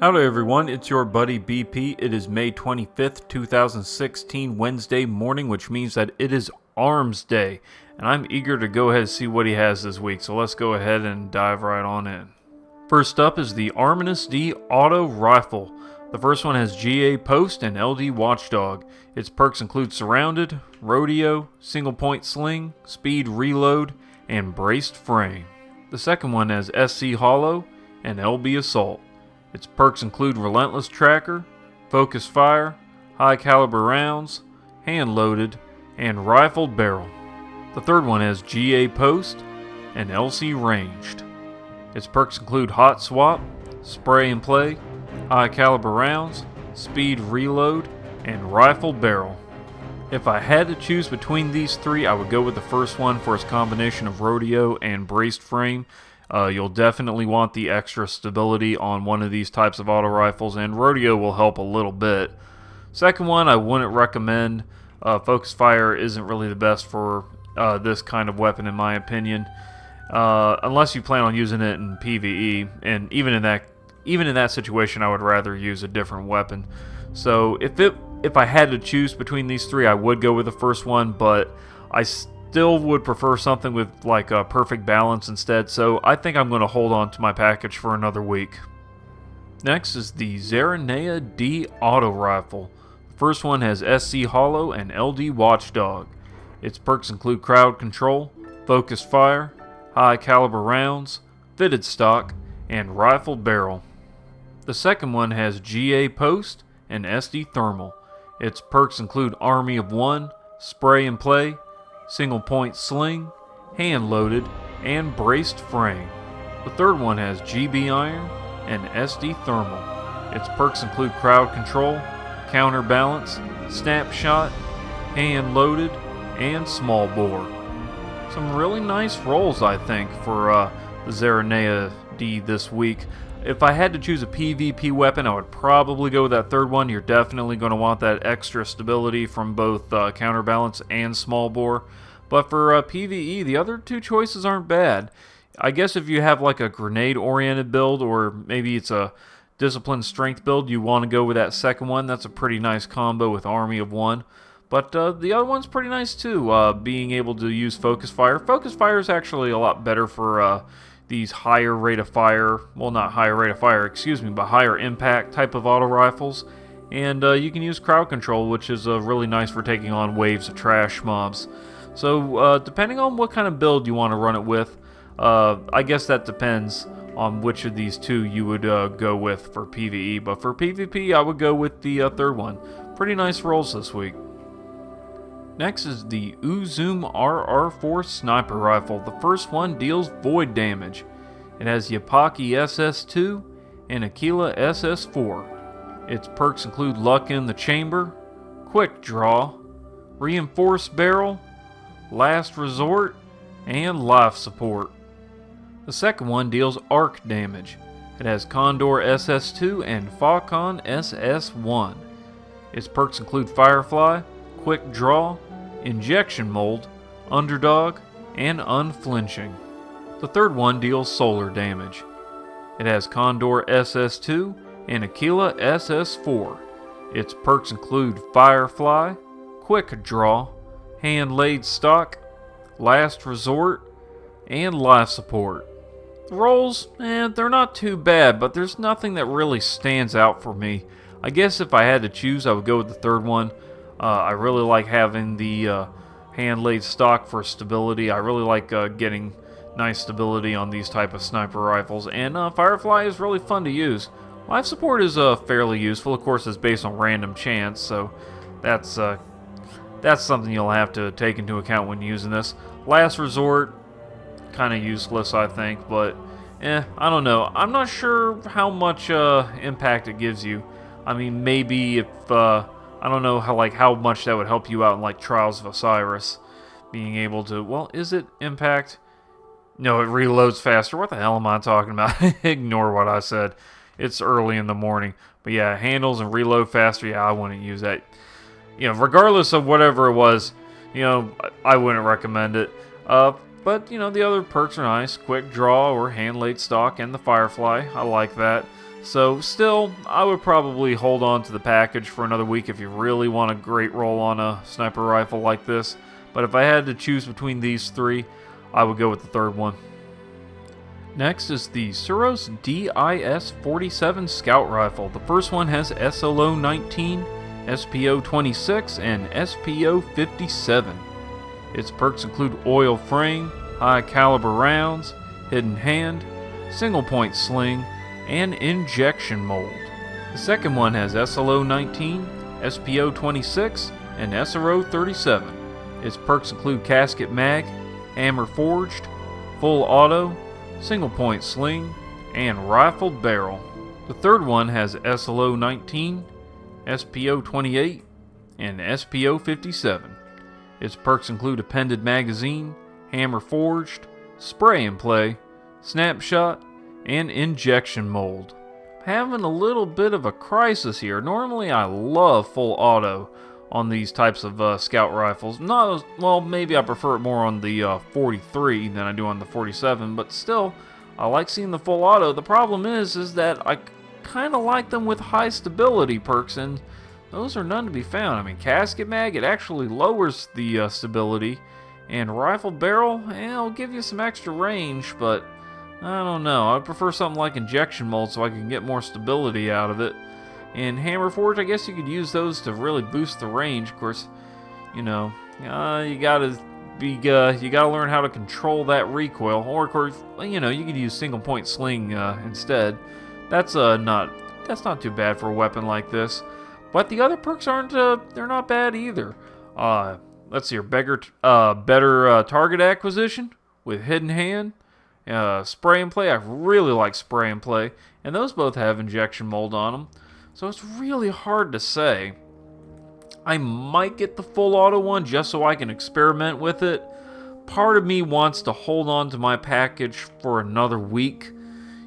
Howdy everyone, it's your buddy BP. It is May 25th, 2016, Wednesday morning, which means that it is Armsday. And I'm eager to go ahead and see what he has this week, so let's go ahead and dive right on in. First up is the Arminius-D Auto Rifle. The first one has GA Post and LD Watchdog. Its perks include Surrounded, Rodeo, Single Point Sling, Speed Reload, and Braced Frame. The second one has SC Hollow and LB Assault. Its perks include Relentless Tracker, Focus Fire, High Caliber Rounds, Hand Loaded, and Rifled Barrel. The third one has GA Post and LC Ranged. Its perks include Hot Swap, Spray and Play, High Caliber Rounds, Speed Reload, and Rifled Barrel. If I had to choose between these three, I would go with the first one for its combination of Rodeo and Braced Frame. You'll definitely want the extra stability on one of these types of auto rifles, and Rodeo will help a little bit. Second one, I wouldn't recommend. Focus Fire isn't really the best for this kind of weapon, in my opinion, unless you plan on using it in PvE. And even in that situation, I would rather use a different weapon. So if I had to choose between these three, I would go with the first one, but I still would prefer something with like a perfect balance instead, so I think I'm going to hold on to my package for another week. Next is the Zarinaea-D Auto Rifle. The first one has SC Hollow and LD Watchdog. Its perks include Crowd Control, Focus Fire, High Caliber Rounds, Fitted Stock, and Rifled Barrel. The second one has GA Post and SD Thermal. Its perks include Army of One, Spray and Play, Single Point Sling, Hand Loaded, and Braced Frame. The third one has GB Iron and SD Thermal. Its perks include Crowd Control, Counterbalance, Snapshot, Hand Loaded, and Small Bore. Some really nice rolls, I think, for the Zarinaea-D this week. If I had to choose a PvP weapon, I would probably go with that third one. You're definitely going to want that extra stability from both Counterbalance and Small Bore. But for PvE, the other two choices aren't bad. I guess if you have like a grenade-oriented build, or maybe it's a disciplined strength build, you want to go with that second one. That's a pretty nice combo with Army of One. But the other one's pretty nice too, being able to use Focus Fire. Focus Fire is actually a lot better for these higher rate of fire, well, not higher rate of fire, excuse me, but higher impact type of auto rifles. And you can use Crowd Control, which is really nice for taking on waves of trash mobs. So depending on what kind of build you want to run it with, I guess that depends on which of these two you would go with for PvE. But for PvP, I would go with the third one. Pretty nice rolls this week. Next is the Uzume RR4 Sniper Rifle. The first one deals void damage. It has Yapaki SS2 and Aquila SS4. Its perks include Luck in the Chamber, Quick Draw, Reinforced Barrel, Last Resort, and Life Support. The second one deals arc damage. It has Condor SS2 and Faucon SS1. Its perks include Firefly, Quick Draw, Injection Mold, Underdog, and Unflinching. The third one deals solar damage. It has Condor SS2 and Aquila SS4. Its perks include Firefly, Quick Draw, Hand Laid Stock, Last Resort, and Life Support. The rolls, they're not too bad, but there's nothing that really stands out for me. I guess if I had to choose, I would go with the third one. I really like having the hand-laid stock for stability. I really like getting nice stability on these type of sniper rifles. And Firefly is really fun to use. Life Support is fairly useful. Of course, it's based on random chance, so that's something you'll have to take into account when using this. Last Resort, kind of useless, I think, but I don't know. I'm not sure how much impact it gives you. I mean, maybe if I don't know how much that would help you out in like Trials of Osiris, being able to, well, is it impact? No, it reloads faster. What the hell am I talking about? Ignore what I said. It's early in the morning. But yeah, handles and reload faster. Yeah, I wouldn't use that. You know, regardless of whatever it was, you know, I wouldn't recommend it. But, you know, the other perks are nice. Quick Draw or Hand Laid Stock and the Firefly. I like that. So still, I would probably hold on to the package for another week if you really want a great roll on a sniper rifle like this. But if I had to choose between these three, I would go with the third one. Next is the Suros DIS-47 Scout Rifle. The first one has SLO-19, SPO-26, and SPO-57. Its perks include oil frame, high caliber rounds, hidden hand, single point sling, and injection mold. The second one has SLO-19, SPO-26, and SRO-37. Its perks include casket mag, hammer forged, full auto, single point sling, and rifled barrel. The third one has SLO-19, SPO-28, and SPO-57. Its perks include appended magazine, hammer forged, spray and play, snapshot, and injection mold. Having a little bit of a crisis here. Normally I love full auto on these types of scout rifles. Not well, maybe I prefer it more on the 43 than I do on the 47, but still, I like seeing the full auto. The problem is that I kind of like them with high stability perks, and those are none to be found. I mean, casket mag, it actually lowers the stability, and rifle barrel, it'll give you some extra range, but I don't know. I'd prefer something like injection mold so I can get more stability out of it. And hammer forge, I guess you could use those to really boost the range. Of course, you know, you gotta learn how to control that recoil. Or of course, you know, you could use single point sling instead. That's not too bad for a weapon like this. But the other perks aren't they're not bad either. Let's see here, better target acquisition with hidden hand, spray and play. I really like spray and play, and those both have injection mold on them. So it's really hard to say. I might get the full auto one just so I can experiment with it. Part of me wants to hold on to my package for another week,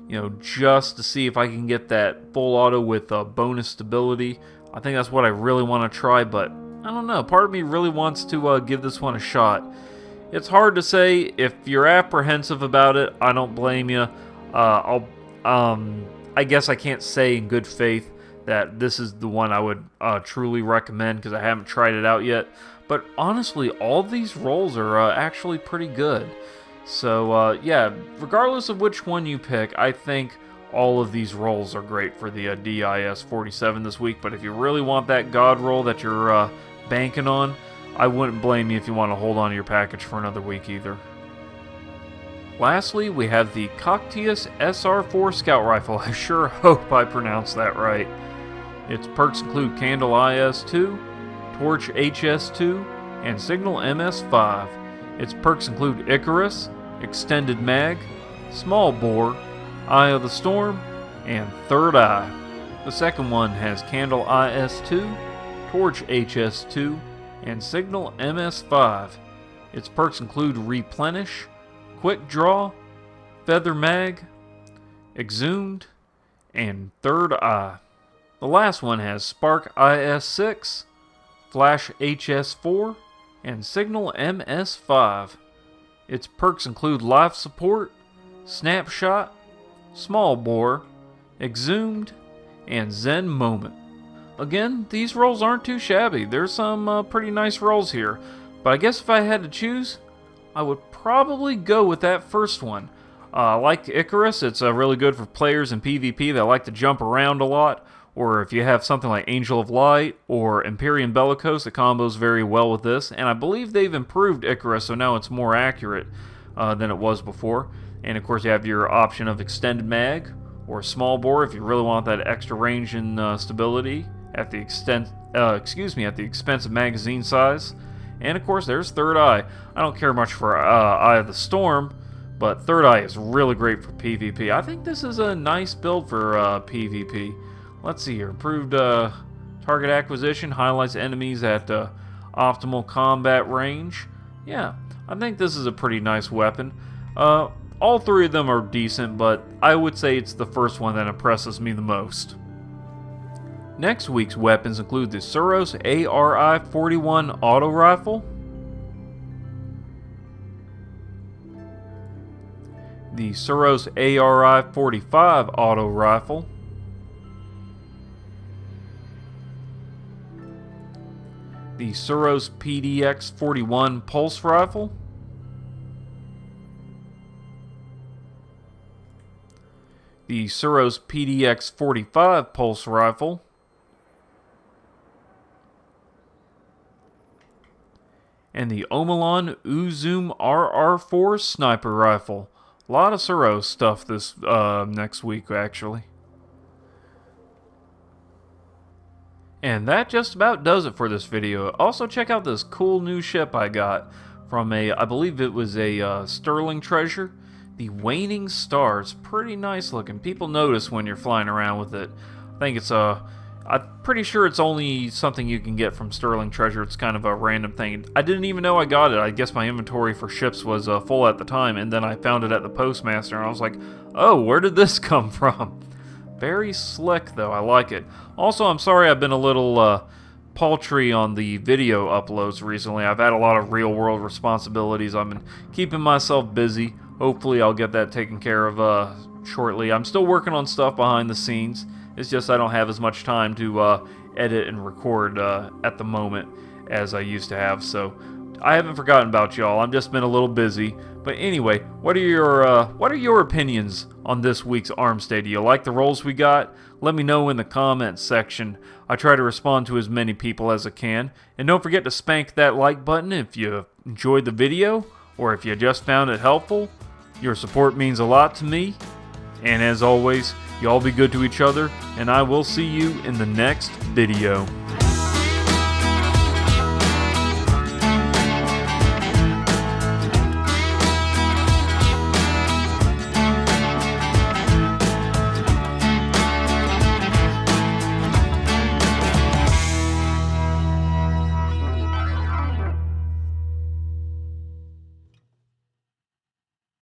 you know, just to see if I can get that full auto with bonus stability. I think that's what I really want to try, but I don't know. Part of me really wants to give this one a shot. It's hard to say. If you're apprehensive about it, I don't blame you. I guess I can't say in good faith that this is the one I would truly recommend because I haven't tried it out yet. But honestly, all these rolls are actually pretty good. So yeah, regardless of which one you pick, I think all of these rolls are great for the DIS-47 this week. But if you really want that god roll that you're banking on, I wouldn't blame you if you want to hold on to your package for another week either. Lastly, we have the Cocytus SR4 Scout Rifle. I sure hope I pronounced that right. Its perks include Candle IS-2, Torch HS-2, and Signal MS-5. Its perks include Icarus, Extended Mag, Small Bore, Eye of the Storm, and Third Eye. The second one has Candle IS-2, Torch HS-2, and Signal MS-5. Its perks include Replenish, Quick Draw, Feather Mag, Exhumed, and Third Eye. The last one has Spark IS-6, Flash HS-4, and Signal MS-5. Its perks include Life Support, Snapshot, Small Bore, Exhumed, and Zen Moment. Again, these rolls aren't too shabby. There's some pretty nice rolls here. But I guess if I had to choose, I would probably go with that first one. Like Icarus, it's really good for players in PvP that like to jump around a lot. Or if you have something like Angel of Light or Empyrean Bellicose, it combos very well with this. And I believe they've improved Icarus, so now it's more accurate than it was before. And of course you have your option of Extended Mag or Small Bore if you really want that extra range and stability at the at the expense of magazine size. And of course there's Third Eye. I don't care much for Eye of the Storm, but Third Eye is really great for PvP. I think this is a nice build for PvP. Let's see here. Improved target acquisition, highlights enemies at optimal combat range. Yeah, I think this is a pretty nice weapon. All three of them are decent, but I would say it's the first one that impresses me the most. Next week's weapons include the Suros ARI-41 Auto Rifle, the Suros ARI-45 Auto Rifle, the Suros PDX-41 pulse rifle, the Suros PDX-45 pulse rifle, and the Omolon Uzume RR4 sniper rifle. A lot of Suros stuff this next week, actually. And that just about does it for this video. Also, check out this cool new ship I got from I believe it was a Sterling treasure. The Waning Star. It's pretty nice looking. People notice when you're flying around with it. I think it's I'm pretty sure it's only something you can get from Sterling treasure. It's kind of a random thing. I didn't even know I got it. I guess my inventory for ships was full at the time, and then I found it at the postmaster, and I was like, oh, where did this come from? Very slick, though. I like it. Also, I'm sorry I've been a little paltry on the video uploads recently. I've had a lot of real-world responsibilities. I've been keeping myself busy. Hopefully, I'll get that taken care of shortly. I'm still working on stuff behind the scenes. It's just I don't have as much time to edit and record at the moment as I used to have. So I haven't forgotten about y'all. I've just been a little busy. But anyway, what are your opinions on this week's Armsday? Do you like the rolls we got? Let me know in the comments section. I try to respond to as many people as I can. And don't forget to spank that like button if you enjoyed the video or if you just found it helpful. Your support means a lot to me. And as always, y'all be good to each other, and I will see you in the next video.